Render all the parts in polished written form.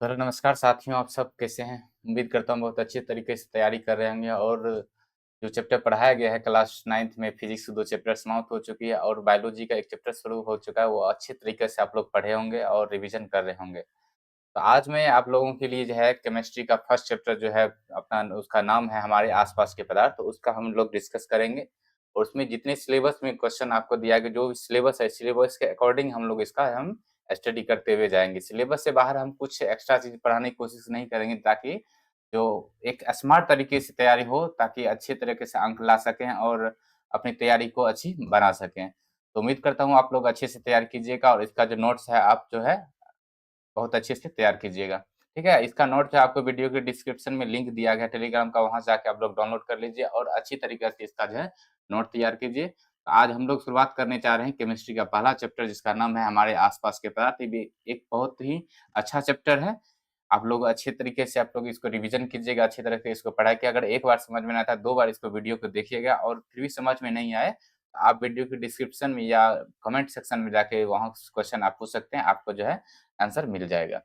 Hello नमस्कार साथियों, आप सब कैसे हैं? उम्मीद करता हूँ बहुत अच्छे तरीके से तैयारी कर रहे होंगे। और जो चैप्टर पढ़ाया गया है क्लास 9th में, फिजिक्स के 2 चैप्टर समाप्त हो चुकी है और बायोलॉजी का 1 चैप्टर शुरू हो चुका है। वो अच्छे तरीके से आप लोग पढ़े होंगे और रिवीजन कर रहे होंगे। तो आज मैं आप लोगों के लिए जो है केमिस्ट्री का फर्स्ट चैप्टर जो है अपना, उसका नाम है हमारे आसपास के पदार्थ, तो उसका हम लोग डिस्कस करेंगे। और उसमें जितने सिलेबस में क्वेश्चन आपको दिया गया, जो सिलेबस है सिलेबस के अकॉर्डिंग हम लोग इसका हम स्टडी करते हुए जाएंगे। सिलेबस से बाहर हम कुछ एक्स्ट्रा चीज पढ़ाने की कोशिश नहीं करेंगे, ताकि जो एक स्मार्ट तरीके से तैयारी हो, ताकि अच्छे तरीके से अंक ला सकें और अपनी तैयारी को अच्छी बना सकें। तो उम्मीद करता हूँ आप लोग अच्छे से तैयार कीजिएगा और इसका जो नोट्स है आप जो है बहुत अच्छे से तैयार कीजिएगा। ठीक है, इसका नोट जो है आपको वीडियो के डिस्क्रिप्शन में लिंक दिया गया है टेलीग्राम का, वहां से आके आप लोग डाउनलोड कर लीजिए और अच्छी तरीके से इसका जो है नोट तैयार कीजिए। तो आज हम लोग शुरुआत करने चाह रहे हैं केमिस्ट्री का पहला चैप्टर, जिसका नाम है हमारे आसपास के पदार्थ। ये भी एक बहुत ही अच्छा चैप्टर है। आप लोग अच्छे तरीके से आप लोग इसको रिवीजन कीजिएगा, अच्छी तरह से इसको पढ़ाई किया। अगर एक बार समझ में नहीं आता, 2 बार इसको वीडियो को देखिएगा और फिर भी समझ में नहीं आए, तो आप वीडियो के डिस्क्रिप्शन में या कमेंट सेक्शन में जाके वहाँ क्वेश्चन आप पूछ सकते हैं, आपको जो है आंसर मिल जाएगा।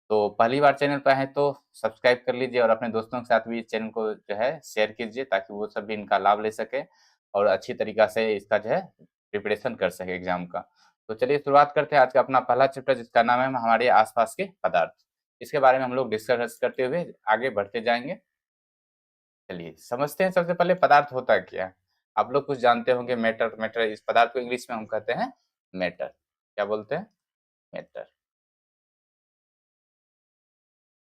तो पहली बार चैनल पे आए तो सब्सक्राइब कर लीजिए और अपने दोस्तों के साथ भी इस चैनल को जो है शेयर कीजिए, ताकि वो सब भी इनका लाभ ले सके और अच्छी तरीका से इसका जो है प्रिपरेशन कर सके एग्जाम का। तो चलिए शुरुआत करते हैं आज का अपना पहला चैप्टर, जिसका नाम है हमारे आसपास के पदार्थ। इसके बारे में हम लोग डिस्कस करते हुए आगे बढ़ते जाएंगे। चलिए समझते हैं सबसे पहले पदार्थ होता क्या है। आप लोग कुछ जानते होंगे, मैटर। मैटर इस पदार्थ को इंग्लिश में हम कहते हैं मैटर। क्या बोलते हैं? मैटर।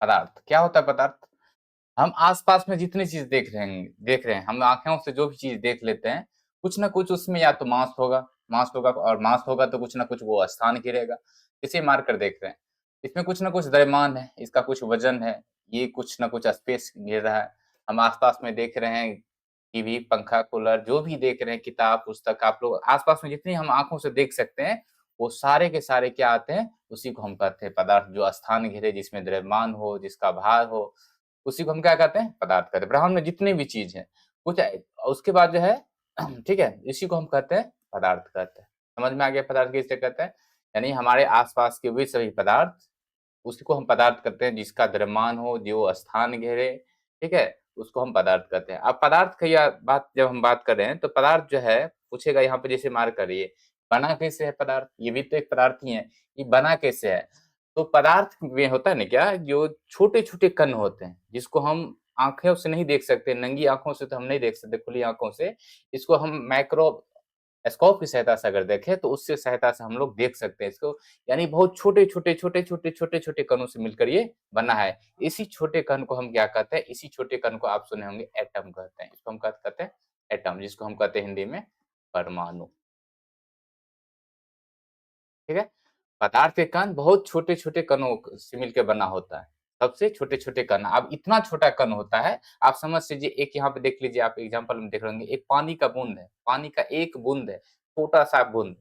पदार्थ क्या होता है? पदार्थ हम आसपास में जितनी चीज देख रहे हैं, हम आंखों से जो भी चीज देख लेते हैं, कुछ ना कुछ उसमें या तो मास होगा और मास होगा तो कुछ ना कुछ वो स्थान घेरेगा। इसे मार कर देख रहे हैं, इसमें कुछ ना कुछ द्रव्यमान है, इसका कुछ वजन है, ये कुछ ना कुछ स्पेस घेर रहा है। हम आसपास में देख रहे हैं टीवी, पंखा, कूलर, जो भी देख रहे हैं, किताब, पुस्तक, आप लोग आसपास में जितनी हम आंखों से देख सकते हैं, वो सारे के सारे क्या आते हैं? उसी को हम कहते हैं पदार्थ। जो स्थान घेरे, जिसमें द्रव्यमान हो, जिसका भार हो, उसी को हम क्या कहते हैं? पदार्थ कहते हैं। ब्रह्मांड में जितनी भी चीज है, कुछ उसके बाद जो है ठीक है, इसी को हम कहते हैं पदार्थ कहते हैं। समझ में आ गया पदार्थ किसे कहते हैं? यानी हमारे आसपास के वे सभी पदार्थ, उसी को हम पदार्थ कहते हैं, जिसका द्रव्यमान हो, जो स्थान घेरे। ठीक है, उसको हम पदार्थ कहते हैं। अब पदार्थ की बात जब हम बात कर रहे हैं, तो पदार्थ जो है पूछेगा यहाँ पे, जैसे मार्क करिए, बना कैसे है पदार्थ? ये भी तो एक पदार्थ ही है। ये बना कैसे है? तो पदार्थ में होता है ना क्या, जो छोटे छोटे कण होते हैं, जिसको हम आंखों से नहीं देख सकते, नंगी आंखों से तो हम नहीं देख सकते, खुली आंखों से। इसको हम माइक्रो स्कोप की सहायता से अगर देखें, तो उससे सहायता से हम लोग देख सकते हैं इसको। यानी बहुत छोटे छोटे कणों से मिलकर ये बना है। इसी छोटे कण को हम क्या कहते हैं? इसी छोटे कण को आप सुने होंगे एटम कहते हैं। इसको हम क्या कहते हैं? एटम, जिसको हम कहते हैं हिंदी में परमाणु। ठीक है, पदार्थ के कण बहुत छोटे छोटे कणों से मिलकर बना होता है। सबसे छोटे छोटे कण, अब इतना छोटा कण होता है, आप समझ लीजिए। एक यहाँ पे देख लीजिए, आप एग्जाम्पल में देख रहे होंगे, एक पानी का बूंद है, पानी का एक बूंद है, छोटा सा बूंद,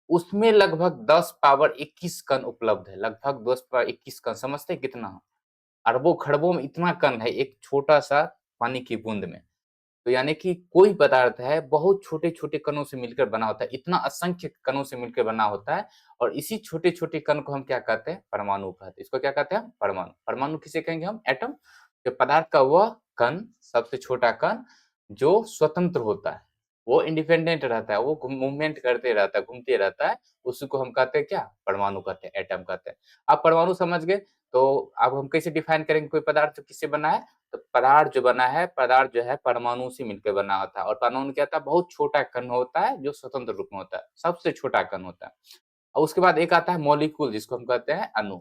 उसमें लगभग 10 पावर 21 कण उपलब्ध है। लगभग 10 पावर 21 कण, समझते हैं कितना? अरबों खरबों में इतना कण है एक छोटा सा पानी की बूंद में। तो यानी कि कोई पदार्थ है, बहुत छोटे-छोटे कणों से मिलकर बना होता है, इतना असंख्य कणों से मिलकर बना होता है। और इसी छोटे-छोटे कण को हम क्या कहते हैं? परमाणु कहते हैं। इसको क्या कहते हैं? परमाणु। परमाणु किसे कहेंगे हम? एटम। जो पदार्थ का वह कण, सबसे छोटा कण, जो स्वतंत्र होता है, वो इंडिपेंडेंट रहता है, वो मूवमेंट करते रहता है, घूमते रहता है, उसी को हम कहते हैं क्या? परमाणु कहते हैं, एटम कहते हैं। आप परमाणु समझ गए, तो अब हम कैसे डिफाइन करेंगे कोई पदार्थ किससे बना है? तो पदार्थ जो बना है, पदार्थ जो है परमाणु से मिलकर बना होता है। और परमाणु क्या होता है? बहुत छोटा कण होता है, जो स्वतंत्र रूप में होता है, सबसे छोटा कण होता है। और उसके बाद एक आता है मॉलिक्यूल, जिसको हम कहते हैं अणु।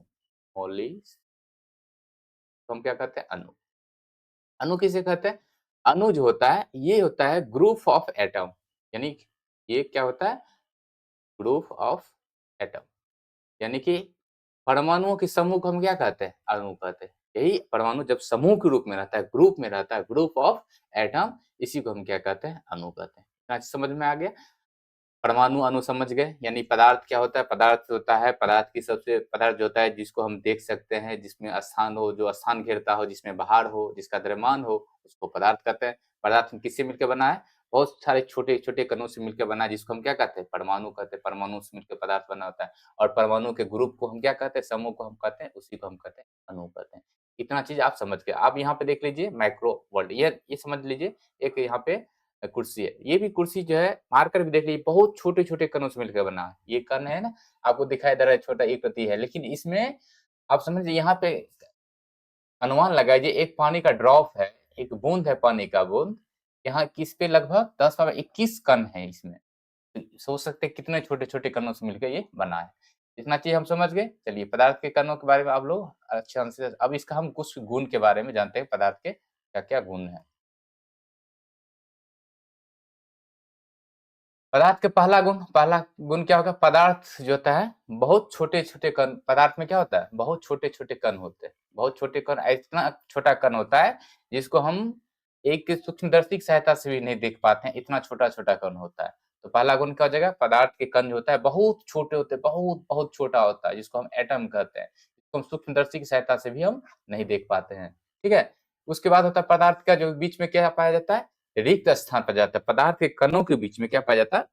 मॉलि तो हम क्या कहते हैं? अणु। अणु किसे कहते हैं? अणु जो होता है, ये होता है ग्रुप ऑफ एटम। यानी ये क्या होता है? Group of atom. यानी कि परमाणुओं के समूह को हम क्या कहते हैं? अणु कहते हैं। यही परमाणु जब समूह के रूप में रहता है, ग्रुप में रहता है, ग्रुप ऑफ एटम, इसी को हम क्या कहते हैं? अणु कहते हैं। इतना समझ में आ गया? परमाणु, अणु समझ गए। यानी पदार्थ क्या होता है? पदार्थ होता है, पदार्थ की सबसे पदार्थ जो होता है, जिसको हम देख सकते हैं, जिसमें स्थान हो, जो स्थान घेरता हो, जिसमें बाहर हो, जिसका द्रव्यमान हो, उसको पदार्थ कहते हैं। पदार्थ किससे मिलकर बना है? बहुत सारे छोटे-छोटे कणों से मिलकर बना है, जिसको हम क्या कहते हैं? परमाणु कहते हैं। परमाणु से मिलकर पदार्थ बना होता है और परमाणु के ग्रुप को हम क्या कहते हैं? समूह को हम कहते हैं, उसी को हम कहते हैं अणु कहते हैं। इतना चीज़ आप समझ गए। अब यहाँ पे देख लीजिए माइक्रो वर्ल्ड, ये समझ लीजिए एक यहाँ पे कुर्सी है। ये भी कुर्सी जो है मार कर भी देख लीजिए, बहुत छोटे-छोटे कणों से मिलकर बना है। ये कण है ना, आपको दिखाई दे रहा है छोटा एक प्रति है, लेकिन इसमें आप समझिए यहाँ पे अनुमान लगाइए, एक पानी का ड्रॉप है, एक बूंद है पानी का बूंद, यहाँ किस पे लगभग 10 पावर 21 कण है इसमें। सोच सकते हैं कितने छोटे-छोटे कणों से मिलकर ये बना है। इतना चीज़ हम समझ गए। चलिए पदार्थ के कणों के बारे में आप लोग अच्छे से, अब इसका हम कुछ गुण के बारे में जानते हैं, पदार्थ के क्या-क्या गुण हैं। पदार्थ के पहला गुण क्या होगा? पदार्थ जो होता है बहुत छोटे-छोटे कण, पदार्थ में क्या होता है? बहुत छोटे-छोटे कण होते हैं। बहुत छोटे कण, इतना छोटा कण होता है जिसको हम एक सूक्ष्मदर्शी की सहायता से भी नहीं देख पाते हैं, इतना छोटा-छोटा कण होता है। तो पहला गुण क्या हो जाएगा? पदार्थ के कण जो होता है बहुत छोटे होते हैं, बहुत-बहुत छोटा होता है, जिसको हम एटम कहते हैं। इसको हम सूक्ष्मदर्शी की सहायता से भी हम नहीं देख पाते हैं। ठीक है? उसके बाद होता है पदार्थ का जो बीच में क्या पाया जाता है? रिक्त स्थान पाया जाता है। पदार्थ के कणों के बीच में क्या पाया जाता है?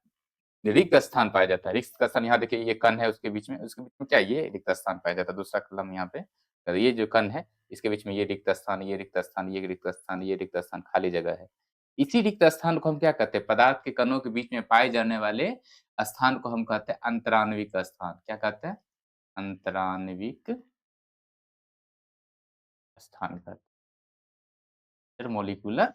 रिक्त स्थान पाया जाता है। रिक्त स्थान यहाँ देखिए, ये कण है उसके बीच में, उसके बीच में क्या है? ये रिक्त स्थान पाया जाता है। दूसरा कलम यहाँ पे, तो ये जो कण है इसके बीच में ये रिक्त स्थान, ये रिक्त स्थान, ये रिक्त स्थान, ये रिक्त स्थान, खाली जगह है। इसी रिक्त स्थान को हम क्या कहते हैं? पदार्थ के कणों के बीच में पाए जाने वाले स्थान को हम कहते हैं अंतराण्विक स्थान। क्या कहते हैं? अंतराण्विक स्थान कहते हैं। इंटरमॉलिक्यूलर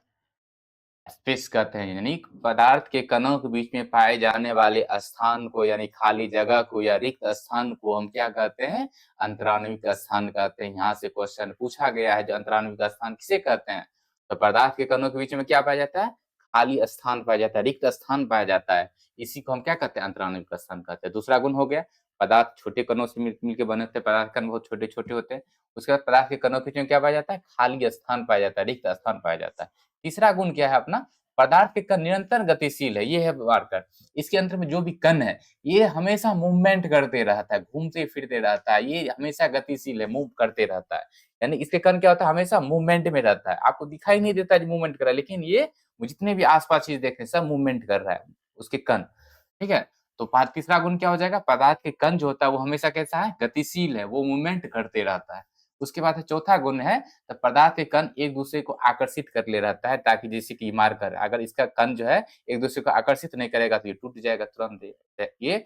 स्पेस कहते हैं, यानी पदार्थ के कणों के बीच में पाए जाने वाले स्थान को, यानी खाली जगह को या रिक्त स्थान को हम क्या कहते हैं? अंतराण्विक स्थान कहते हैं। यहाँ से क्वेश्चन पूछा गया है, जो अंतराण्विक स्थान किसे कहते हैं? तो पदार्थ के कणों के बीच में क्या पाया जाता है? खाली स्थान पाया जाता है, रिक्त स्थान पाया जाता है। इसी को हम क्या कहते हैं? अंतराण्विक स्थान कहते हैं। दूसरा गुण हो गया, पदार्थ छोटे कणों से मिलकर बने होते हैं, पदार्थ कण बहुत छोटे-छोटे होते हैं। उसके बाद पदार्थ के कणों के बीच में क्या पाया जाता है? खाली स्थान पाया जाता है, रिक्त स्थान पाया जाता है। तीसरा गुण क्या है अपना? पदार्थ के कण निरंतर गतिशील है, ये है मार्कर। इसके अंदर में जो भी कण है, ये हमेशा मूवमेंट करते रहता है, घूमते-फिरते रहता है, ये हमेशा गतिशील है, मूव करते रहता है। यानी इसके कण क्या होता है? हमेशा मूवमेंट में रहता है। आपको दिखाई नहीं देता है जो मूवमेंट कर रहा है, लेकिन ये जितने भी आस-पास चीज़ देख रहे हैं, सब मूवमेंट कर रहा है, उसके कण। ठीक है? तो तीसरा गुण क्या हो जाएगा? पदार्थ के कण जो होता है, वो हमेशा कैसा है? गतिशील है, वो मूवमेंट करते रहता है। उसके बाद चौथा गुण है, तो पदार्थ के कण एक-दूसरे को आकर्षित कर ले रहता है, ताकि जैसे कि मार्कर, अगर इसका कण जो है एक-दूसरे को आकर्षित नहीं करेगा तो ये टूट जाएगा तुरंत, ये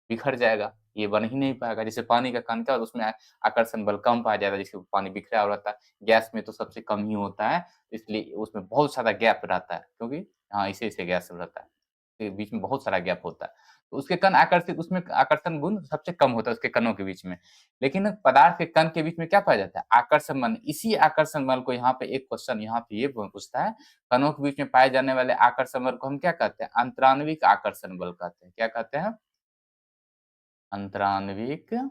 बिखर जाएगा, ये बन ही नहीं पाएगा। जैसे पानी का कण, क्या होता है उसमें आकर्षण बल कम पाया जाता है, जिससे पानी बिखरा हुआ रहता है। गैस में तो सबसे कम ही होता है, इसलिए उसमें बहुत सारा गैप रहता है, क्योंकि हाँ, ऐसे-ऐसे गैस रहता है। के बीच में बहुत सारा गैप होता है। तो उसके कण आकर्षित, उसमें आकर्षण गुण सबसे कम होता है उसके कणों के बीच में। लेकिन पदार्थ के कण के बीच में क्या पाया जाता है? आकर्षण बल। इसी आकर्षण बल को यहाँ पे एक क्वेश्चन यहाँ पे ये पूछता है, कणों के बीच में पाए जाने वाले आकर्षण बल को हम क्या कहते हैं? अंतराण्विक आकर्षण बल कहते हैं। क्या कहते हैं? अंतराण्विक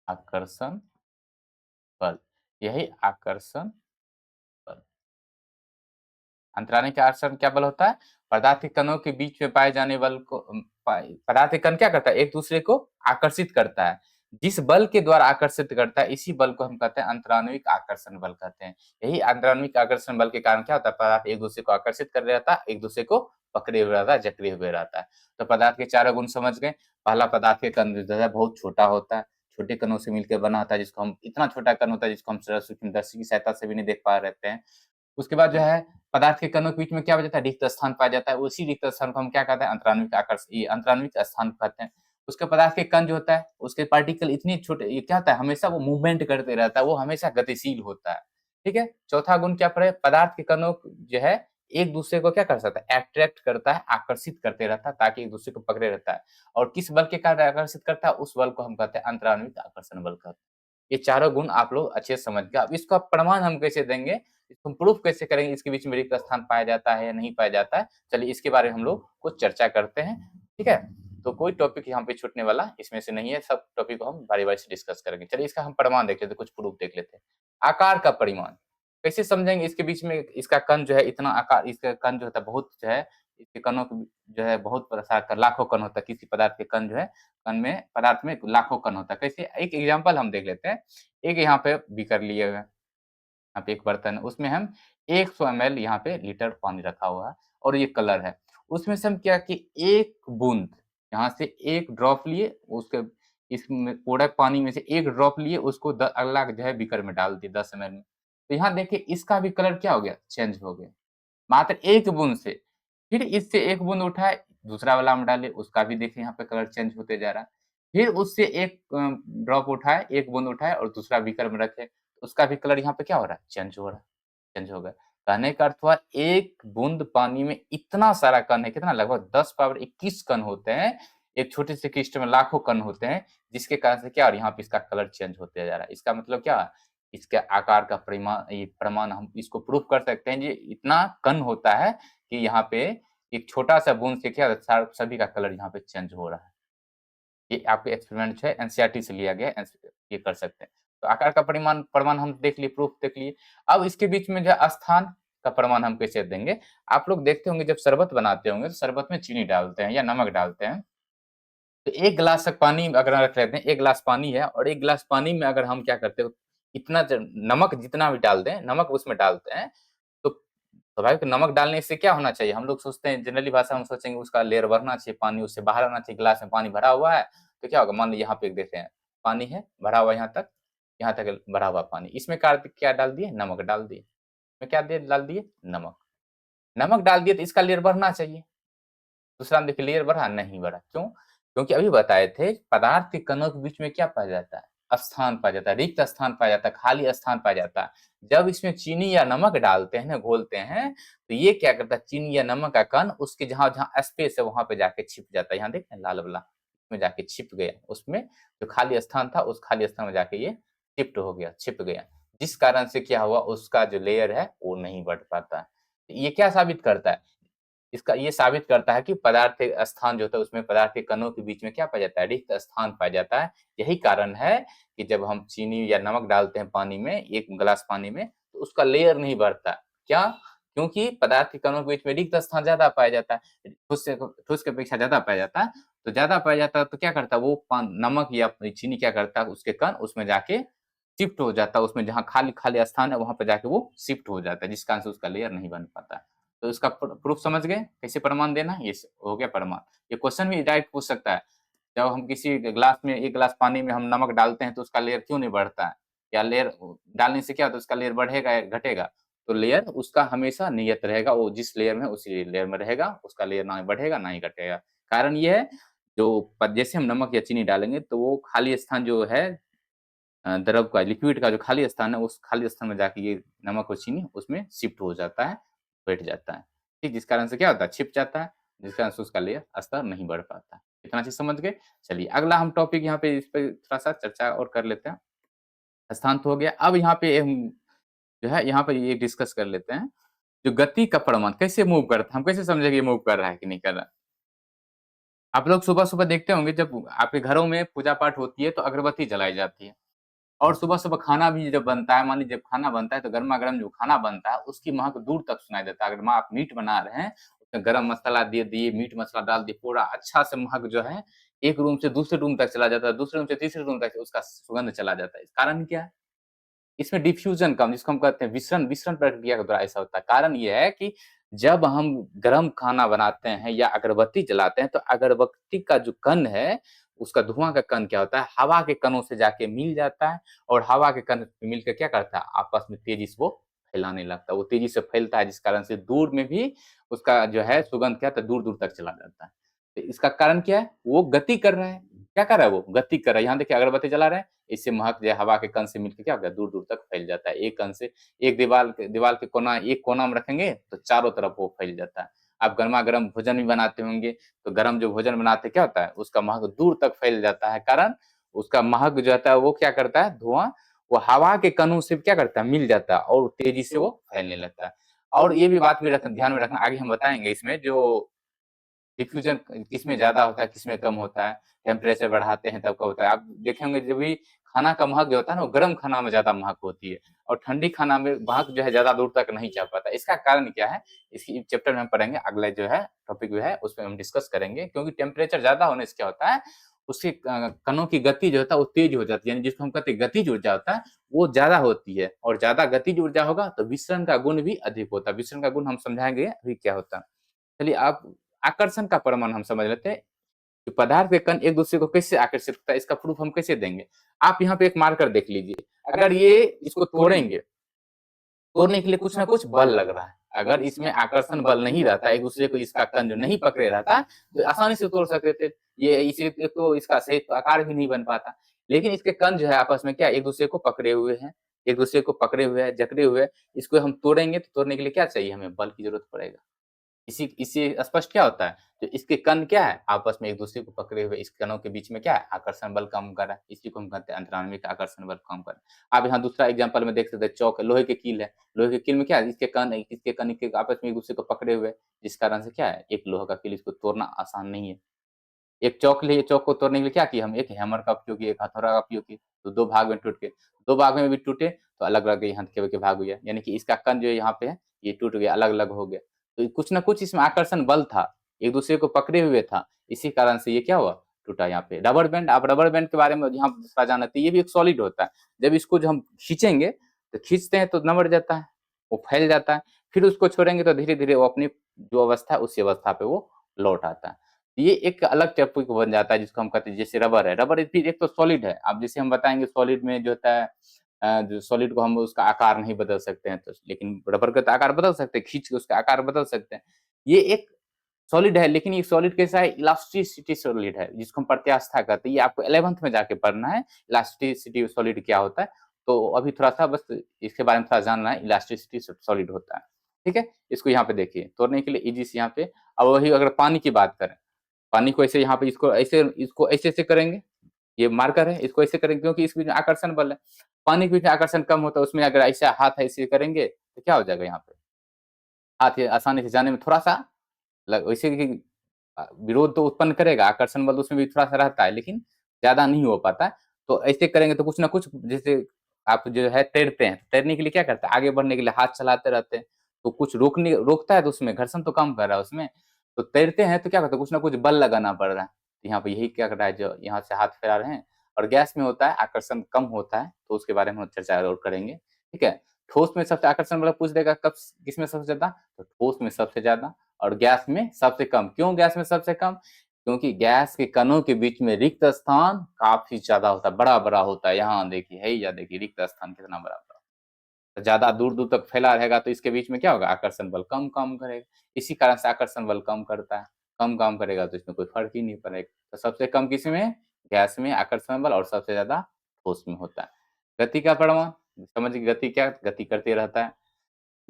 आकर्षण बल। यही आकर्षण बल। अंतरानिक आकर्षण क्या बल होता है? पदार्थ के कणों के बीच में पाए जाने बल को पदार्थ के कण क्या करता है? एक दूसरे को आकर्षित करता है। जिस बल के द्वारा आकर्षित करता है, इसी बल को हम कहते हैं अंतराण्विक आकर्षण बल कहते हैं। यही अंतराण्विक आकर्षण बल के कारण क्या होता है? पदार्थ एक दूसरे को आकर्षित कर रहता है, एक दूसरे को पकड़े हुए रहता है, जकड़े हुए रहता है। तो पदार्थ के चारों गुण समझ गए। पहला, पदार्थ के कण जो है बहुत छोटा होता है, छोटे कणों से मिलकर बना होता है, जिसको हम, इतना छोटा कण होता है जिसको हम सूक्ष्मदर्शी की सहायता से भी नहीं देख पा रहते हैं। उसके बाद जो है पदार्थ के कणों के बीच में क्या हो जाता है? रिक्त स्थान पाया जाता है। उसी रिक्त स्थान को हम क्या कहते हैं? ये अंतराण्विक स्थान कहते हैं। उसके पदार्थ के कण जो होता है, उसके पार्टिकल इतने छोटे, ये क्या होता है? हमेशा वो मूवमेंट करते रहता है, वो हमेशा गतिशील होता है। ठीक है? चौथा गुण क्या पड़े? पदार्थ के कणों जो है एक-दूसरे को क्या कर सकता है? अट्रैक्ट करता है, आकर्षित करते रहता है, ताकि एक-दूसरे को पकड़े रहता है। और किस बल के कारण आकर्षित करता है? उस बल को हम कहते हैं अंतराण्विक आकर्षण बल कहते हैं। ये चारों गुण आप लोग अच्छे से समझ गए। अब इसका प्रमाण हम कैसे देंगे? इसको हम प्रूफ कैसे करेंगे? इसके बीच में रिक्त स्थान पाया जाता है या नहीं पाया जाता है? चलिए इसके बारे में हम लोग कुछ चर्चा करते हैं, ठीक है? तो कोई टॉपिक यहाँ पे छूटने वाला इसमें से नहीं है, सब टॉपिक को हम बारी-बारी से डिस्कस करेंगे। चलिए इसका हम प्रमाण देख लेते हैं, कुछ प्रूफ देख लेते हैं। आकार का परिमाण, कैसे समझेंगे? इसके बीच में इसका कण जो है इतना आकार, इसका कण जो होता है बहुत जो है, इसके कणों के जो है बहुत प्रकार लाखों कण होता है, किसी पदार्थ के कण जो है, कण में, पदार्थ में लाखों कण होता है। कैसे? एक एग्जांपल हम देख लेते हैं। एक यहाँ पे बीकर लिए हुए हैं, यहाँ पे एक बर्तन है, उसमें हम 100 ml यहाँ पे लीटर पानी रखा हुआ है और ये कलर है। उसमें से हम क्या कि 1 बूंद यहाँ से 1 ड्रॉप लिए, उसके इसमें पूरा पानी में से 1 ड्रॉप लिए, उसको अगला जो है बीकर में डाल दिए 10 ml में। तो यहाँ देखिए इसका भी कलर क्या हो गया? चेंज हो गया। मात्र 1 बूंद से। फिर इससे 1 बूंद उठाए, दूसरा वाला में डाले, उसका भी देखिए यहाँ पे कलर चेंज होते जा रहा है। फिर उससे 1 ड्रॉप उठाए, 1 बूंद उठाए और दूसरा बीकर में रखे, उसका भी कलर यहाँ पे क्या हो रहा है? चेंज हो रहा है, चेंज हो गया। कहने का अर्थ हुआ 1 बूंद पानी में इतना सारा कण है, कितना? लगभग 10 पावर 21 कण होते हैं। एक छोटे से क्रिस्टल में लाखों कण होते हैं, जिसके कारण से क्या, और यहाँ पे इसका कलर चेंज होते जा रहा है। इसका मतलब क्या? इसके आकार का ये प्रमाण हम इसको प्रूफ कर सकते हैं, ये इतना कण होता है कि यहाँ पे एक छोटा-सा बूंद से क्या सभी का कलर यहाँ पे चेंज हो रहा है। ये आपके एक्सपेरिमेंट जो है एनसीईआरटी से लिया गया है, ये कर सकते हैं। तो आकार का परिमाण प्रमाण हम देख लिए, प्रूफ देख लिए। अब इसके बीच में जो है स्थान का प्रमाण हम कैसे देंगे? आप लोग देखते होंगे जब शरबत बनाते होंगे तो शरबत में चीनी डालते हैं या नमक डालते हैं। तो 1 गिलास तक पानी अगर रख लेते हैं, 1 गिलास पानी है और 1 गिलास पानी में अगर हम क्या करते हैं, इतना नमक जितना भी डाल दें, नमक उसमें डालते हैं, तो स्वाभाविक नमक डालने से क्या होना चाहिए? हम लोग सोचते हैं जनरली भाषा में सोचेंगे उसका लेयर बढ़ना चाहिए, पानी उससे बाहर आना चाहिए। गिलास में पानी भरा हुआ है, तो क्या होगा? मान लीजिए यहाँ पे देते हैं, पानी है भरा हुआ यहाँ तक भरा हुआ पानी। इसमें क्या डाल दिए? नमक डाल दिए। इसमें क्या डाल दिए? नमक। नमक डाल दिए तो इसका लेयर बढ़ना चाहिए। दूसरा में देखिए लेयर बढ़ा? नहीं बढ़ा। क्यों? क्योंकि अभी बताए थे पदार्थ के कणों के बीच में क्या पाया जाता है? स्थान पाया जाता है, रिक्त स्थान पाया जाता है, खाली स्थान पाया जाता है। जब इसमें चीनी या नमक डालते हैं ना, घोलते हैं, तो ये क्या करता है? चीनी या नमक का कण उसके जहाँ-जहाँ स्पेस है वहाँ पे जाके छिप जाता है। यहाँ देख रहे हैं लाल वाला? उसमें जाके छिप गया। उसमें जो खाली स्थान था उस खाली स्थान में जाके ये शिफ्ट हो गया, छिप गया। जिस कारण से क्या हुआ? उसका जो लेयर है वो नहीं बढ़ पाता है। ये क्या साबित करता है? इसका ये साबित करता है कि पदार्थ के स्थान जो होता है उसमें पदार्थ के कणों के बीच में क्या पाया जाता है? रिक्त स्थान पाया जाता है। यही कारण है कि जब हम चीनी या नमक डालते हैं पानी में, 1 गिलास पानी में, तो उसका लेयर नहीं बढ़ता। क्या? क्योंकि पदार्थ के कणों के बीच में रिक्त स्थान ज़्यादा पाया जाता है। ठोस की अपेक्षा ज़्यादा पाया जाता है। तो ज़्यादा पाया जाता है तो क्या करता है वो नमक या चीनी क्या करता है उसके कण उसमें जाके शिफ्ट हो जाता है। उसमें जहाँ खाली स्थान है वहाँ पे जाके वो शिफ्ट हो जाता है, जिस कारण से उसका लेयर नहीं बन पाता। तो इसका प्रूफ समझ गए कैसे प्रमाण देना है? ये हो गया प्रमाण। ये क्वेश्चन भी डायरेक्ट पूछ सकता है। जब हम किसी ग्लास में 1 ग्लास पानी में हम नमक डालते हैं तो उसका लेयर क्यों नहीं बढ़ता है? या लेयर डालने से क्या होता है उसका लेयर बढ़ेगा या घटेगा? तो लेयर उसका हमेशा नियत रहेगा, वो जिस लेयर में है उसी लेयर में रहेगा, उसका लेयर ना बढ़ेगा ना ही घटेगा। कारण ये है जो जैसे हम नमक या चीनी डालेंगे तो वो खाली स्थान जो है द्रव का लिक्विड का जो खाली स्थान है उस खाली स्थान में जाके ये नमक और चीनी उसमें शिफ्ट हो जाता है, बैठ जाता है। ठीक, जिस कारण से क्या होता है? छिप जाता है, जिस कारण से उसका लेयर स्तर नहीं बढ़ पाता। इतना चीज़ समझ गए? चलिए अगला हम टॉपिक यहाँ पे इस पे थोड़ा-सा चर्चा और कर लेते हैं। स्थान तो हो गया, अब यहाँ पे हम जो है यहाँ पे ये डिस्कस कर लेते हैं, जो गति का प्रमाण कैसे मूव करता है, हम कैसे समझे कि ये मूव कर रहा है कि नहीं कर रहा? आप लोग सुबह-सुबह देखते होंगे जब आपके घरों में पूजा-पाठ होती है तो अगरबत्ती जलाई जाती है। और सुबह-सुबह खाना भी जब बनता है, मान लीजिए जब खाना बनता है तो गरमा-गरम जो खाना बनता है, उसकी महक दूर तक सुनाई देता है। अगर आप मीट बना रहे हैं, उसमें गरम मसाला दे दिए, मीट मसाला डाल दिए, पूरा अच्छा से महक जो है, एक रूम से दूसरे रूम तक चला जाता है, दूसरे रूम से तीसरे रूम तक उसका सुगंध चला जाता है। कारण क्या है? इसमें डिफ्यूज़न कम जिसको हम कहते हैं विसरण विसरण प्रक्रिया के द्वारा ऐसा होता है। कारण ये है कि जब हम गरम खाना बनाते हैं या अगरबत्ती जलाते हैं, तो अगरबत्ती का जो कण है, उसका धुआँ का कण क्या होता है, हवा के कणों से जाके मिल जाता है और हवा के कण मिल के क्या करता है, आपस में तेज़ी से वो फैलाने लगता है। वो तेज़ी से फैलता है जिस कारण से दूर में भी उसका जो है सुगंध क्या होता है, दूर-दूर तक चला जाता है। तो इसका कारण क्या है? वो गति कर रहा है। क्या कर रहा है वो? गति कर रहा है। यहाँ देखिए अगरबत्ती जला रहे हैं, इससे महक जो है हवा के कण से मिलके क्या हो गया दूर-दूर तक फैल जाता है। एक कण से एक दीवार के कोना एक कोना में रखेंगे तो चारों तरफ वो फैल जाता है। आप गरमा-गरम भोजन भी बनाते होंगे, तो गरम जो भोजन बनाते हैं क्या होता है? उसका महक दूर तक फैल जाता है कारण उसका महक जो होता है वो क्या करता है धुआँ वो हवा के कणों से क्या करता है मिल जाता है और तेज़ी से वो फैलने लगता है। और ये भी बात भी ध्यान में रखना आगे हम बताएँगे इसमें जो डिफ्यूज़न किसमें ज़्यादा होता है, किसमें कम होता है, टेम्परेचर बढ़ाते हैं तब कब होता है। आप देखे होंगे जब भी खाना का महक जो होता है ना, वो गरम खाना में ज़्यादा महक होती है और ठंडी खाना में महक जो है ज़्यादा दूर तक नहीं जा पाता। इसका कारण क्या है? इसी चैप्टर में हम पढ़ेंगे, अगला जो है टॉपिक जो है उसपे हम डिस्कस करेंगे क्योंकि टेम्परेचर ज़्यादा होने से क्या होता है, उसके कणों की गति जो होता है वो तेज हो जाती है, यानी जिसको हम कहते हैं गतिज ऊर्जा होता है वो ज्यादा होती है, और ज्यादा गतिज ऊर्जा होगा तो विसरण का गुण भी अधिक होता है। विसरण का गुण हम समझाएंगे अभी क्या होता है। चलिए आप आकर्षण का प्रमाण हम समझ लेते हैं कि पदार्थ के कण एक दूसरे को कैसे आकर्षित करता है, इसका प्रूफ हम कैसे देंगे। आप यहाँ पे एक मार्कर देख लीजिए, अगर ये इसको तोड़ेंगे, तोड़ने के लिए कुछ ना कुछ बल लग रहा है। अगर इसमें आकर्षण बल नहीं रहता, एक दूसरे को इसका कण जो नहीं पकड़े रहता, तो आसानी से तोड़ सकते थे। ये इसे एक तो इसका सही आकार भी नहीं बन पाता, लेकिन इसके कण जो है आपस में क्या एक दूसरे को पकड़े हुए हैं, एक दूसरे को पकड़े हुए हैं, जकड़े हुए हैं। इसको हम तोड़ेंगे तो तोड़ने के लिए क्या चाहिए, हमें बल की जरूरत पड़ेगा। इसी इससे स्पष्ट क्या होता है, तो इसके कण क्या है आपस में एक दूसरे को पकड़े हुए, इस कणों के बीच में क्या है आकर्षण बल काम कर रहा है, इसी को हम कहते हैं अंतराण्विक आकर्षण बल काम कर रहा है। आप यहाँ दूसरा एग्जांपल में देख सकते हैं, चौक लोहे के कील है, लोहे के कील में क्या है इसके कण के आपस में एक दूसरे को पकड़े हुए, जिस कारण से क्या है एक लोहा का कील, इसको तोड़ना आसान नहीं है। एक चौक लिए, चौक को तोड़ने के लिए क्या किया हम, एक हैमर का उपयोग किया, एक हथौड़ा का उपयोग किया, तो दो भाग में टूट गए। दो भाग में भी टूटे तो अलग अलग यहाँ के भाग हुआ, यानी कि इसका कण जो यहाँ पे है ये टूट गया, अलग अलग हो गया। तो कुछ ना कुछ इसमें आकर्षण बल था, एक दूसरे को पकड़े हुए था, इसी कारण से ये क्या हुआ, टूटा। यहाँ पे रबर बैंड, आप रबर बैंड के बारे में यहाँ दूसरा जानते हैं, ये भी एक सॉलिड होता है। जब इसको जो हम खींचेंगे तो खींचते हैं तो नमड़ जाता है, वो फैल जाता है, फिर उसको छोड़ेंगे तो धीरे धीरे वो अपनी जो अवस्था है उसी अवस्था पे वो लौट आता है। ये एक अलग टॉपिक बन जाता है जिसको हम कहते हैं, जैसे रबर है, रबर फिर एक तो सॉलिड है। अब जैसे हम बताएंगे सॉलिड में जो होता है जो सॉलिड को हम उसका आकार नहीं बदल सकते हैं, तो लेकिन रबर का तो आकार बदल सकते हैं, खींच के उसका आकार बदल सकते हैं। ये एक सॉलिड है, लेकिन ये सॉलिड कैसा है, इलास्टिसिटी सॉलिड है, जिसको हम प्रत्यास्था कहते हैं। ये आपको 11th में जाके पढ़ना है इलास्टिसिटी सॉलिड क्या होता है। तो अभी थोड़ा सा बस इसके बारे में थोड़ा जानना है, इलास्टिसिटी सॉलिड होता है। ठीक है, इसको यहाँ पे देखिए तोड़ने के लिए इजी से यहाँ पे। अब वही अगर पानी की बात करें, पानी को ऐसे यहाँ पे इसको ऐसे ऐसे करेंगे, ये मार्कर है, इसको ऐसे करेंगे क्योंकि इस बीच में आकर्षण बल है। पानी के बीच में आकर्षण कम होता है, उसमें अगर ऐसा हाथ ऐसे करेंगे तो क्या हो जाएगा, यहाँ पे हाथ ये आसानी से जाने में थोड़ा सा वैसे विरोध तो उत्पन्न करेगा, आकर्षण बल उसमें भी थोड़ा सा रहता है, लेकिन ज्यादा नहीं हो पाता है। तो ऐसे करेंगे तो कुछ ना कुछ, जैसे आप जो है तैरते हैं, तैरने के लिए क्या करते हैं, आगे बढ़ने के लिए हाथ चलाते रहते हैं, तो कुछ रोकता है, तो उसमें घर्षण तो कम कर रहा है उसमें। तो तैरते हैं तो क्या करते हैं, कुछ ना कुछ बल लगाना पड़ रहा है। तो यहाँ पे यही क्या कर रहा है, जो यहाँ से हाथ फैला रहे हैं। और गैस में होता है आकर्षण कम होता है, तो उसके बारे में हम चर्चा और करेंगे। ठीक है, ठोस में सबसे आकर्षण बल पूछ देगा, कब किसमें सबसे ज्यादा, तो ठोस में सबसे ज्यादा, और गैस में सबसे कम। क्यों गैस में सबसे कम, क्योंकि गैस के कणों के बीच में रिक्त स्थान काफी ज्यादा होता है, बड़ा बड़ा होता है। यहाँ देखिए है, या देखिए रिक्त स्थान कितना बड़ा बड़ा, तो ज्यादा दूर दूर तक फैला रहेगा, तो इसके बीच में क्या होगा, आकर्षण बल कम काम करेगा। इसी कारण से आकर्षण बल कम करता है, कम काम करेगा तो इसमें कोई फर्क ही नहीं पड़ेगा। तो सबसे कम किसमें, गैस में आकर्षण बल, और सबसे ज्यादा ठोस में होता है। गति का प्रमाण समझ, गति क्या, गति करते रहता है।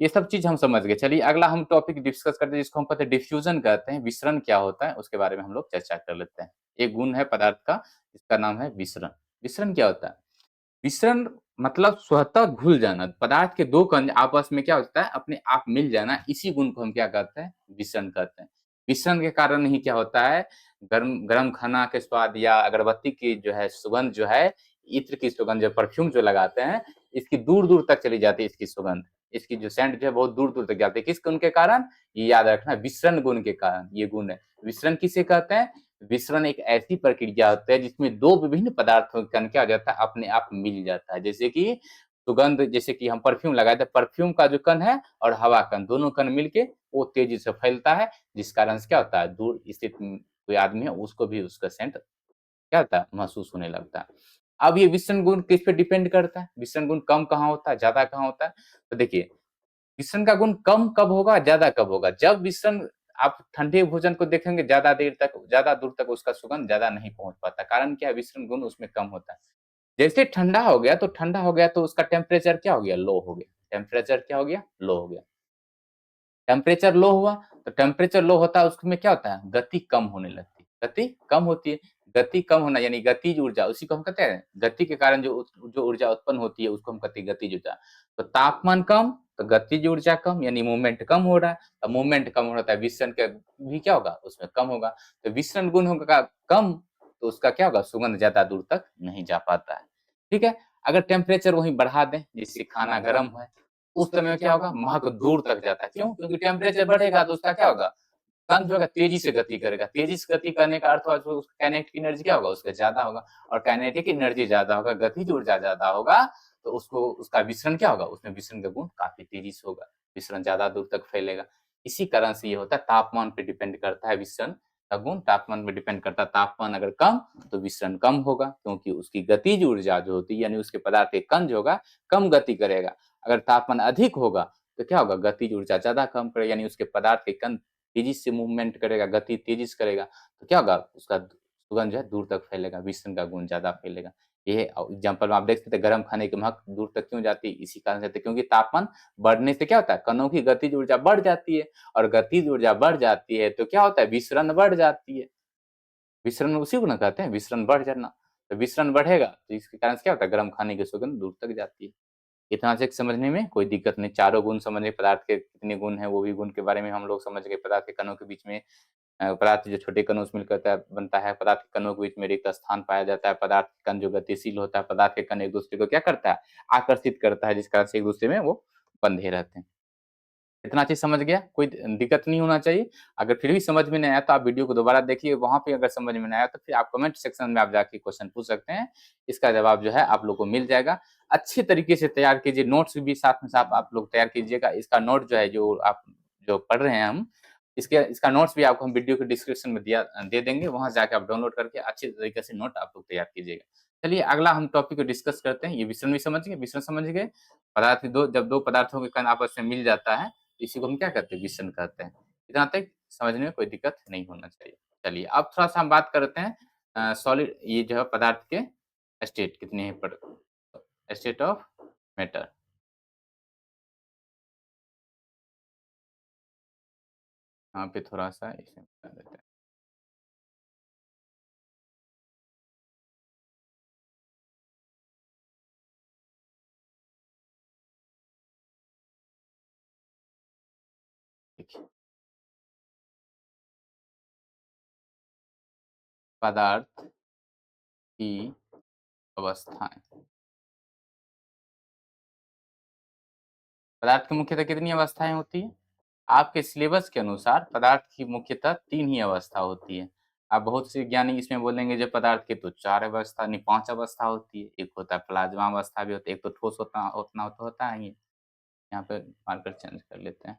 ये सब चीज हम समझ गए। चलिए अगला हम टॉपिक डिस्कस करते हैं, जिसको हम कहते हैं डिफ्यूजन कहते हैं। विसरण क्या होता है उसके बारे में हम लोग चर्चा कर लेते हैं। एक गुण है पदार्थ का, जिसका नाम है विसरण। विसरण क्या होता है, विसरण मतलब स्वतः घुल जाना। पदार्थ के दो कण आपस में क्या होता है, अपने आप मिल जाना, इसी गुण को हम क्या कहते हैं, विसरण कहते हैं। विसरण के कारण ही क्या होता है, गर्म गर्म खाना के स्वाद या अगरबत्ती की जो है सुगंध जो है, इत्र की सुगंध, जो परफ्यूम जो लगाते हैं, इसकी दूर दूर तक चली जाती है। इसकी सुगंध, इसकी जो सेंट जो है बहुत दूर दूर तक जाती है। किस गुण के कारण, ये याद रखना, विसरण गुण के कारण ये गुण है। विसरण किसे कहते हैं, विसरण एक ऐसी प्रक्रिया होती है जिसमें दो विभिन्न पदार्थों का क्या हो जाता है, अपने आप मिल जाता है। जैसे कि सुगंध, जैसे कि हम परफ्यूम लगाए थे, परफ्यूम का जो कण है और हवा कण, दोनों कण मिलके वो तेजी से फैलता है, जिस कारण से क्या होता है, दूर स्थित कोई आदमी है उसको भी उसका सेंट क्या होता है, महसूस होने लगता है। अब ये विसरण गुण किस पे डिपेंड करता है, विसरण गुण कम कहाँ होता है, ज्यादा कहाँ होता है। तो देखिए विसरण का गुण कम कब होगा, ज्यादा कब होगा, जब विसरण, आप ठंडे भोजन को देखेंगे ज्यादा देर तक, ज्यादा दूर तक उसका सुगंध ज्यादा नहीं पहुंच पाता। कारण क्या है, विसरण गुण उसमें कम होता है। जैसे ठंडा हो गया तो ठंडा हो गया तो उसका टेम्परेचर क्या हो गया, लो हो गया। टेम्परेचर क्या हो गया, लो हो गया। टेम्परेचर लो हुआ तो टेम्परेचर लो होता है, उसमें क्या होता है, गति कम होने लगती है, गति कम होती है। गति कम होना यानी गतिज ऊर्जा, उसी को हम कहते हैं, गति के कारण जो ऊर्जा उत्पन्न होती है उसको हम कहते हैं गतिज ऊर्जा। तो तापमान कम तो गतिज ऊर्जा कम, यानी मूवमेंट कम हो रहा है। तो मूवमेंट कम हो रहा है, विसरण का भी क्या होगा, उसमें कम होगा। तो विसरण गुण होगा कम, तो उसका क्या होगा, सुगंध ज्यादा दूर तक नहीं जा पाता है। ठीक है, अगर टेम्परेचर वहीं बढ़ा दें, जिससे खाना गर्म है, उस समय क्या होगा, महक दूर तक जाता है। क्यों, क्योंकि टेम्परेचर बढ़ेगा तो उसका क्या होगा, कण जो है तेजी से गति करेगा, तेजी से गति करने का अर्थ हुआ काइनेटिक एनर्जी क्या होगा, उसका ज्यादा होगा, और काइनेटिक एनर्जी ज्यादा होगा, गतिज ऊर्जा ज्यादा होगा, तो उसको उसका विसरण क्या होगा, उसमें विसरण का गुण काफी तेजी से होगा, विसरण ज्यादा दूर तक फैलेगा। इसी कारण से ये होता है, तापमान पे डिपेंड करता है विसरण का गुण, तापमान पे डिपेंड करता है, तापमान अगर कम तो विसरण कम होगा, क्योंकि उसकी गतिज ऊर्जा जो होती है यानी उसके पदार्थ के कण जो होगा कम गति करेगा। अगर तापमान अधिक होगा तो क्या होगा, गतिज ऊर्जा ज्यादा कम करेगा, यानी उसके पदार्थ के कण तेजी से मूवमेंट करेगा, गति तेजी से करेगा, तो क्या होगा, उसका सुगंध जो है दूर तक फैलेगा, विसरण का गुण ज्यादा फैलेगा। ये एग्जाम्पल में आप देख सकते हैं, गर्म खाने की महक दूर तक क्यों जाती है, इसी कारण से, क्योंकि तापमान बढ़ने से क्या होता है, कणों की गतिज ऊर्जा बढ़ जाती है, और गतिज ऊर्जा बढ़ जाती है तो क्या होता है, विसरण बढ़ जाती है। विसरण उसी को ना कहते हैं, विसरण बढ़ जाना। तो विसरण बढ़ेगा तो इसके कारण से क्या होता है, गर्म खाने की सुगंध दूर तक जाती है। इतना से समझने में कोई दिक्कत नहीं, चारों गुण समझने, पदार्थ के कितने गुण हैं वो भी गुण के बारे में हम लोग समझ गए, पदार्थ के कणों के बीच में पदार्थ जो छोटे कणों से मिलकर बनता है, पदार्थ के कणों के बीच में रिक्त स्थान पाया जाता है, पदार्थ के कण जो गतिशील होता है, पदार्थ के कण एक दूसरे को क्या करता है, आकर्षित करता है, जिस कारण से एक दूसरे में वो बंधे रहते हैं। इतना चीज समझ गया, कोई दिक्कत नहीं होना चाहिए। अगर फिर भी समझ में नहीं आया तो आप वीडियो को दोबारा देखिए, वहां पे अगर समझ में नहीं आया तो फिर आप कमेंट सेक्शन में आप जाके क्वेश्चन पूछ सकते हैं, इसका जवाब जो है आप लोग को मिल जाएगा। अच्छे तरीके से तैयार कीजिए, नोट्स भी साथ में साथ आप लोग तैयार कीजिएगा। इसका नोट जो है, जो आप जो पढ़ रहे हैं हम, इसका नोट्स भी आपको हम वीडियो के डिस्क्रिप्शन में दे देंगे, वहां जाके आप डाउनलोड करके अच्छे तरीके से नोट आप लोग तैयार कीजिएगा। चलिए अगला हम टॉपिक को डिस्कस करते हैं। ये विसरण भी समझ गए, विसरण समझ गए, पदार्थ जब दो पदार्थों के कण आपस में मिल जाता है, इसी को हम क्या कहते हैं, विसरण कहते हैं। इतना तक समझने में कोई दिक्कत नहीं होना चाहिए। चलिए अब थोड़ा सा हम बात करते हैं सॉलिड, ये जो है पदार्थ के स्टेट कितने हैं, स्टेट ऑफ मैटर। यहाँ पे थोड़ा सा इसे बता देते हैं। देखिए, पदार्थ की अवस्थाएं, पदार्थ की मुख्यतः कितनी अवस्थाएं होती है, आपके सिलेबस के अनुसार पदार्थ की मुख्यतः 3 ही अवस्था होती है। अब बहुत से ज्ञानी इसमें बोलेंगे जो पदार्थ की तो 4 अवस्था नहीं 5 अवस्था होती है। एक होता है प्लाज्मा अवस्था भी होता है, एक तो ठोस होता उतना तो होता है ही। यहाँ पे मार्कर चेंज कर लेते हैं।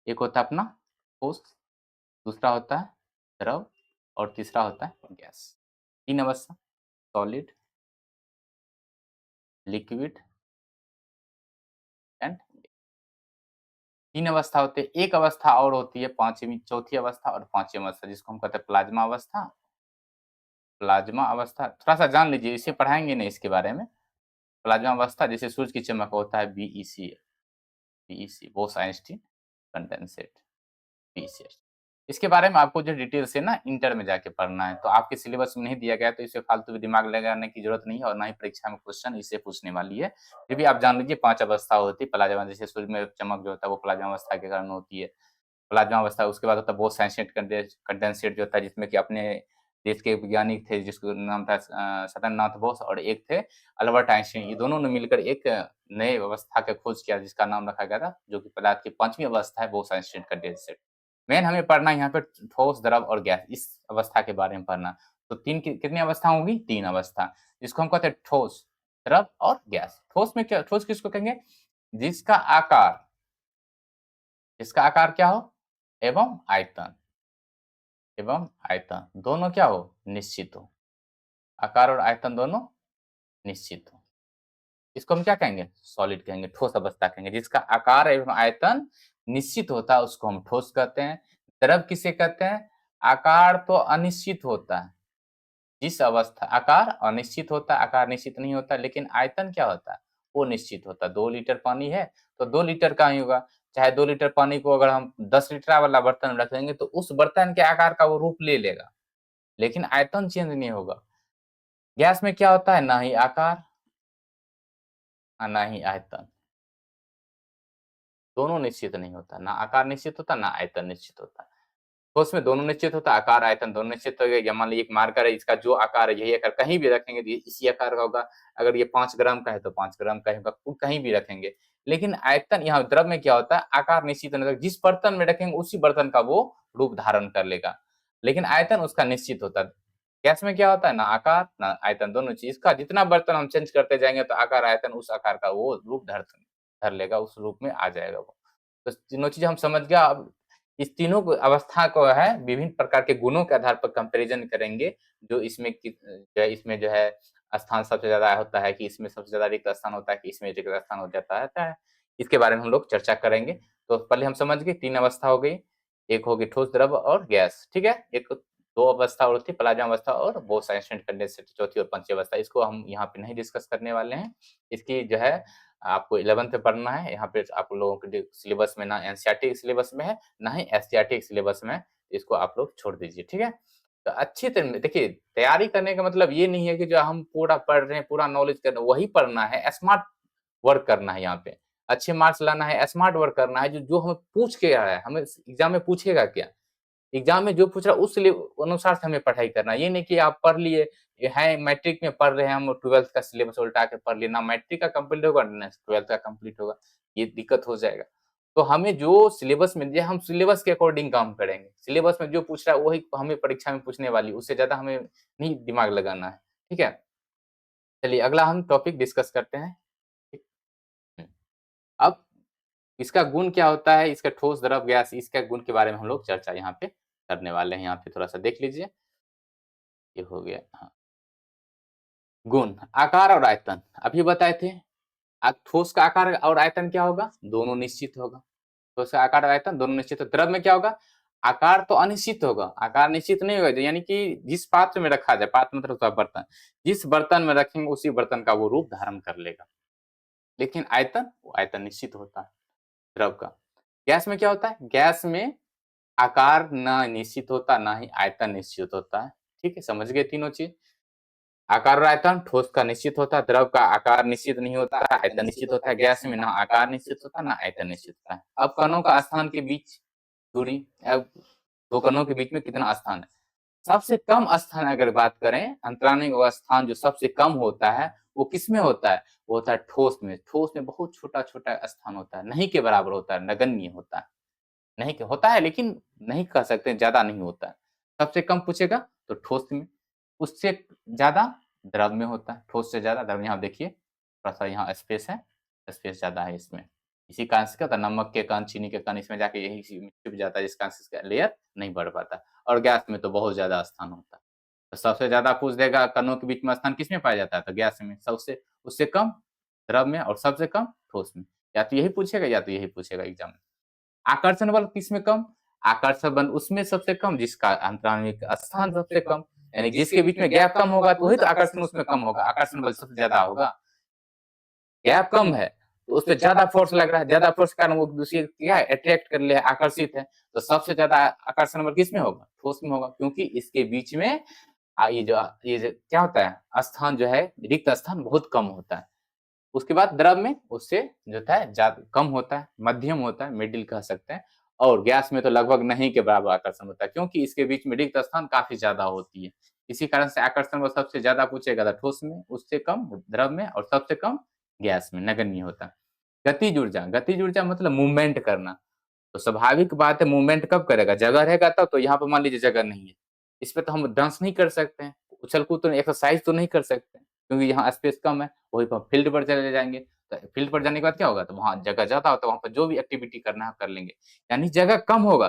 एक होता है अपना ठोस, दूसरा होता है द्रव, और तीसरा होता है गैस। 3 अवस्था, सॉलिड, लिक्विड एंड 3 अवस्था होते हैं। एक अवस्था और होती है, पांचवी चौथी अवस्था और पांचवी अवस्था, जिसको हम कहते हैं प्लाज्मा अवस्था। प्लाज्मा अवस्था थोड़ा सा जान लीजिए, इसे पढ़ाएंगे नहीं इसके बारे में। प्लाज्मा अवस्था जैसे सूरज की चमक होता है, BEC, BEC Bose-Einstein condensate, BEC. इसके बारे में आपको जो डिटेल से ना इंटर में जाके पढ़ना है, तो आपके सिलेबस में नहीं दिया गया, तो इसे फालतू में दिमाग लगाने की जरूरत नहीं है, और ना ही परीक्षा में क्वेश्चन इससे पूछने वाली है। फिर भी आप जान लीजिए 5 अवस्था होती है प्लाज्मा, जैसे सूरज में चमक जो होता है वो प्लाज्मा अवस्था के कारण होती है। प्लाज्मा अवस्था, उसके बाद होता है बोस-आइंस्टीन कंडेंसेट जो होता है, जिसमें कि अपने देश के वैज्ञानिक थे जिसका नाम था सत्येंद्रनाथ बोस, और एक थे अल्बर्ट आइंस्टीन। ये दोनों ने मिलकर एक नए अवस्था का खोज किया जिसका नाम रखा गया था, जो कि पदार्थ की 5वीं अवस्था है, बोस-आइंस्टीन कंडेंसेट। मेन हमें पढ़ना है यहाँ पे ठोस, द्रव और गैस, इस अवस्था के बारे में पढ़ना। तो कितनी अवस्था होगी, 3 अवस्था, जिसको हम कहते हैं ठोस, द्रव और गैस। ठोस में क्या, ठोस किसको कहेंगे, जिसका आकार, जिसका आकार क्या हो एवं आयतन, एवं आयतन दोनों क्या हो, निश्चित हो। आकार और आयतन दोनों निश्चित हो, इसको हम क्या कहेंगे, सॉलिड कहेंगे, ठोस अवस्था कहेंगे। जिसका आकार एवं आयतन निश्चित होता है उसको हम ठोस कहते हैं। द्रव किसे कहते हैं, आकार तो अनिश्चित होता है, जिस अवस्था आकार अनिश्चित होता है, आकार निश्चित नहीं होता, लेकिन आयतन क्या होता है, वो निश्चित होता है। 2 लीटर पानी है तो 2 लीटर का ही होगा। चाहे 2 लीटर पानी को अगर हम 10 लीटर वाला बर्तन में रख देंगे तो उस बर्तन के आकार का वो रूप ले लेगा, लेकिन आयतन चेंज नहीं होगा। गैस में क्या होता है, ना ही आकार और ना ही आयतन, दोनों निश्चित नहीं होता, ना आकार निश्चित होता, ना आयतन निश्चित होता। तो उसमें दोनों निश्चित होता, आकार आयतन दोनों निश्चित हो गए। या मान लीजिए एक मार्कर है, इसका जो आकार है यही आकार कहीं भी रखेंगे तो इसी आकार का होगा। अगर ये 5 ग्राम का है तो 5 ग्राम का होगा, कहीं भी रखेंगे। लेकिन आयतन यहाँ द्रव में क्या होता है, आकार निश्चित नहीं होता, जिस बर्तन में रखेंगे उसी बर्तन का वो रूप धारण कर लेगा, लेकिन आयतन उसका निश्चित होता है। गैस में क्या होता है, ना आकार ना आयतन, दोनों चीज का जितना बर्तन हम चेंज करते जाएंगे तो आकार आयतन उस आकार का वो रूप धर लेगा, उस रूप में आ जाएगा वो। तो तीनों चीजें हम समझ गया। अब इस तीनों अवस्था को है विभिन्न प्रकार के गुणों के आधार पर कंपैरिजन करेंगे, जो इसमें इसमें जो है स्थान सबसे ज्यादा होता है, कि इसमें सबसे ज्यादा रिक्त स्थान होता है, कि इसमें रिक्त स्थान हो जाता है, इसके बारे में हम लोग चर्चा करेंगे। तो पहले हम समझ गए 3 अवस्था हो गई, एक होगी ठोस, द्रव और गैस, ठीक है। एक 2 अवस्था और थी, प्लाज्मा अवस्था और बोस आइंस्टाइन कंडेंसर, चौथी और पांचवी अवस्था। इसको हम यहाँ पे नहीं डिस्कस करने वाले हैं। इसकी जो है आपको 11th में पढ़ना है। यहाँ पे आप लोगों के सिलेबस में ना एनसीईआरटी सिलेबस में है, ना ही एससीईआरटी सिलेबस में, इसको आप लोग छोड़ दीजिए, ठीक है। तो अच्छी तरह देखिए, तैयारी करने का मतलब ये नहीं है कि जो हम पूरा पढ़ रहे हैं, पूरा नॉलेज कर रहे हैं वही पढ़ना है, स्मार्ट वर्क करना है। यहाँ पे अच्छे मार्क्स लाना है, स्मार्ट वर्क करना है। जो हमें पूछ के आया है, हमें एग्जाम में पूछेगा क्या, एग्जाम में जो पूछ रहा है उस अनुसार से हमें पढ़ाई करना है। ये नहीं कि आप पढ़ लिए है, मैट्रिक में पढ़ रहे हैं हम, 12th का सिलेबस उल्टा के पढ़ लिए, ना मैट्रिक का कंप्लीट होगा ना 12th का कंप्लीट होगा, ये दिक्कत हो जाएगा। तो हमें जो सिलेबस में दिया, हम सिलेबस के अकॉर्डिंग काम करेंगे। सिलेबस में जो पूछ रहा है वही हमें परीक्षा में पूछने वाली, उससे ज्यादा हमें नहीं दिमाग लगाना है, ठीक है। चलिए अगला हम टॉपिक डिस्कस करते हैं। अब इसका गुण क्या होता है, इसका ठोस, द्रव, गैस, इसका गुण के बारे में हम लोग चर्चा यहाँ पे करने वाले हैं। यहाँ पे थोड़ा सा देख लीजिए, ये हो गया। हाँ, गुण, आकार और आयतन अभी बताए थे। ठोस का आकार और आयतन क्या होगा, दोनों निश्चित होगा। ठोस का आकार और आयतन दोनों निश्चित हो। द्रव में क्या होगा, आकार तो अनिश्चित होगा, आकार निश्चित नहीं होगा, यानी कि जिस पात्र में रखा जाए, पात्र मतलब बर्तन, जिस बर्तन में रखेंगे उसी बर्तन का वो रूप धारण कर लेगा। लेकिन आयतन, वो आयतन निश्चित होता है द्रव का। गैस में क्या होता है, गैस में आकार ना निश्चित होता, ना ही आयतन निश्चित होता है, ठीक है। समझ गए तीनों चीज। आकार और आयतन ठोस का निश्चित होता है, द्रव का आकार निश्चित नहीं होता, आयतन निश्चित होता है। गैस में ना आकार निश्चित होता, ना आयतन निश्चित होता है। अब कणों का स्थान के बीच दूरी, अब दो कणों के बीच में कितना स्थान है, सबसे कम स्थान अगर बात करें, अंतरानिक स्थान जो सबसे कम होता है वो किस में होता है, वो होता है ठोस में। ठोस में बहुत छोटा छोटा स्थान होता है, नहीं के बराबर होता है, नगण्य होता है। नहीं के होता है लेकिन नहीं कह सकते, ज्यादा नहीं होता है। सबसे कम पूछेगा तो ठोस में, उससे ज्यादा द्रव में होता है, ठोस से ज्यादा द्रव। यहाँ देखिए थोड़ा सा यहाँ स्पेस है, स्पेस ज्यादा है इसमें। इसी कारण से क्या होता है, नमक के कण, चीनी के कण इसमें जाके यही छिप जाता है, जिस कारण से इसका लेयर नहीं बढ़ पाता। और गैस में तो बहुत ज्यादा स्थान होता है। तो सबसे ज्यादा पूछ देगा कणों के बीच में स्थान किसमें पाया जाता है, तो गैस में। सबसे उससे कम द्रव में, और सबसे कम ठोस में। या तो यही पूछेगा या तो यही पूछेगा एग्जाम में। आकर्षण बल किसमें कम, आकर्षण बल उसमें सबसे कम जिसका अंतराणविक स्थान सबसे कम, यानी जिसके बीच में गैप कम होगा तो वही तो आकर्षण उसमें कम होगा, आकर्षण बल सबसे ज्यादा होगा। गैप कम है तो उस पर ज्यादा फोर्स लग रहा है, ज्यादा फोर्स के कारण वो दूसरी क्या है, अट्रैक्ट कर लिया, आकर्षित है। तो सबसे ज्यादा आकर्षण बल किसमें होगा, ठोस में होगा, क्योंकि इसके बीच में ये जो क्या होता है, स्थान जो है, रिक्त स्थान बहुत कम होता है। उसके बाद द्रव में उससे जो है ज्यादा कम होता है, मध्यम होता है, मिडिल कह सकते हैं। और गैस में तो लगभग नहीं के बराबर आकर्षण होता है, क्योंकि इसके बीच में रिक्त स्थान काफी ज्यादा होती है। इसी कारण से आकर्षण वो सबसे ज्यादा पूछेगा था ठोस में, उससे कम द्रव में, और सबसे कम गैस में, नगण्य होता है। गतिज ऊर्जा, गतिज ऊर्जा मतलब मूवमेंट करना। तो स्वाभाविक बात है, मूवमेंट कब करेगा, जगह रहेगा तब। तो यहाँ पर मान लीजिए जगह नहीं है, इस पे तो हम डांस नहीं कर सकते हैं, उछल कूद तो एक्सरसाइज तो नहीं कर सकते, क्योंकि यहाँ स्पेस कम है। वही पर फील्ड पर चले जाएंगे, तो फील्ड पर जाने के बाद क्या होगा, तो वहाँ जगह ज्यादा होता है, वहाँ पर जो भी एक्टिविटी करना है कर लेंगे। यानी जगह कम होगा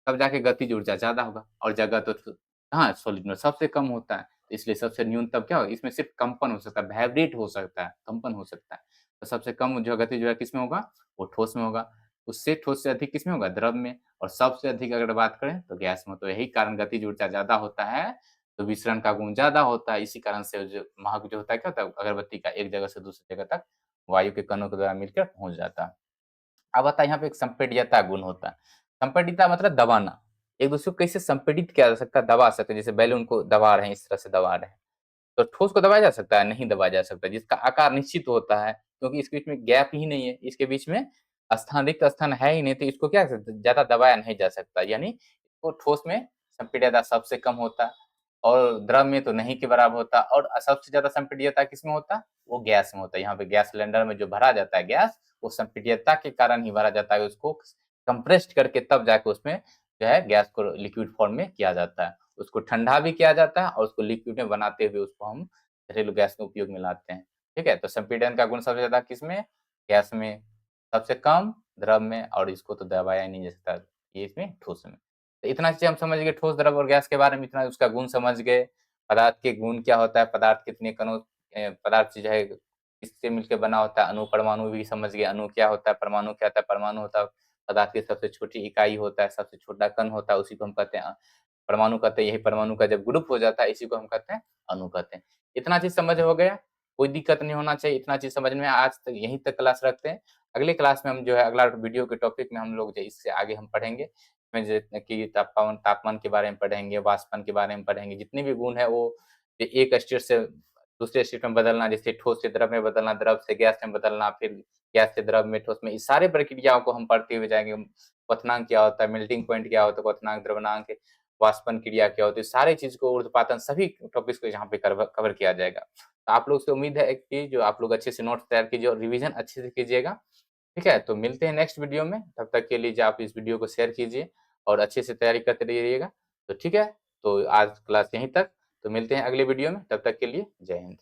तब जाके गतिज ऊर्जा ज्यादा होगा, और जगह तो हाँ सॉलिड में सबसे कम होता है, इसलिए सबसे न्यूनतम क्या होगा, इसमें सिर्फ कंपन हो सकता है, वाइब्रेट हो सकता है, कंपन हो सकता है। तो सबसे कम जो गतिज ऊर्जा किसमें होगा, वो ठोस में होगा। उससे ठोस से अधिक किसमें होगा, द्रव में। और सबसे अधिक अगर बात करें तो गैस में। तो यही कारण गतिज ऊर्जा ज्यादा होता है, तो विसरण का गुण ज्यादा होता है। इसी कारण से जो महक जो होता है, क्या होता है, अगरबत्ती का एक जगह से दूसरी जगह तक वायु के कणों के द्वारा मिलकर पहुंच जाता है। अब आता है यहाँ पे एक संपीड्यता गुण होता है। संपीडिता मतलब दबाना, एक दूसरे को कैसे संपीडित किया जा सकता है, दबा सकते हैं। जैसे बैलून को दबा रहे हैं, इस तरह से दबा रहे हैं। तो ठोस को दबाया जा सकता है, नहीं दबाया जा सकता, जिसका आकार निश्चित होता है, क्योंकि इसके बीच में गैप ही नहीं है, इसके बीच में स्थान, रिक्त स्थान है ही नहीं, तो इसको क्या ज्यादा दबाया नहीं जा सकता। यानी इसको ठोस में संपीड्यता सबसे कम होता है, और द्रव में तो नहीं के बराबर होता, और सबसे ज्यादा संपीड्यता किसमें होता है? वो गैस में होता है। यहाँ पे गैस सिलेंडर में जो भरा जाता है गैस, वो संपीड्यता के कारण ही भरा जाता है, उसको कंप्रेस्ड करके तब जाके उसमें जो है गैस को लिक्विड फॉर्म में किया जाता है। उसको ठंडा भी किया जाता है और उसको लिक्विड में बनाते हुए उसको हम घरेलू गैस में उपयोग में लाते हैं। ठीक है, तो संपीड़न का गुण सबसे ज्यादा किसमें? गैस में, सबसे कम द्रव में, और इसको तो दबाया ही नहीं जा सकता, ये इसमें ठोस में। तो इतना चीज हम समझ गए ठोस, द्रव और गैस के बारे में, इतना उसका गुण समझ गए, पदार्थ के गुण क्या होता है, पदार्थ कितने कणों पदार्थ जो है किससे मिलकर बना होता है, अणु परमाणु भी समझ गए, अणु क्या होता है, परमाणु क्या होता है, परमाणु होता है पदार्थ की सबसे छोटी इकाई होता है, सबसे छोटा कण होता है, उसी को हम कहते हैं परमाणु कहते हैं। यही परमाणु का जब ग्रुप हो जाता है इसी को हम कहते हैं अणु कहते हैं। इतना चीज समझ हो गया, कोई दिक्कत नहीं होना चाहिए, इतना चीज समझ में। आज तक यहीं तक क्लास रखते हैं, अगले क्लास में हम जो है अगला वीडियो के टॉपिक में हम लोग जो इससे आगे हम पढ़ेंगे, इसमें कि तापमान के बारे में पढ़ेंगे, वाष्पन के बारे में पढ़ेंगे, जितने भी गुण है वो एक स्टेट से दूसरे स्टेट में बदलना, जैसे ठोस से द्रव में बदलना, द्रव से गैस में बदलना, फिर गैस से द्रव में, ठोस में, इस सारे प्रक्रियाओं को हम पढ़ते हुए जाएंगे। क्वथनांक क्या होता है, मेल्टिंग पॉइंट क्या होता है, क्वथनांक, द्रवनांक, वाष्पन क्रिया क्या होती है, सारी चीज को, ऊर्ध्वपातन, सभी टॉपिक्स को यहाँ पे कवर किया जाएगा। तो आप लोग से उम्मीद है कि जो आप लोग अच्छे से नोट्स तैयार कीजिए और रिवीजन अच्छे से कीजिएगा। ठीक है, तो मिलते हैं नेक्स्ट वीडियो में, तब तक के लिए जो आप इस वीडियो को शेयर कीजिए और अच्छे से तैयारी करते रहिएगा। तो ठीक है, तो आज क्लास यहीं तक, तो मिलते हैं अगले वीडियो में, तब तक के लिए जय हिंद।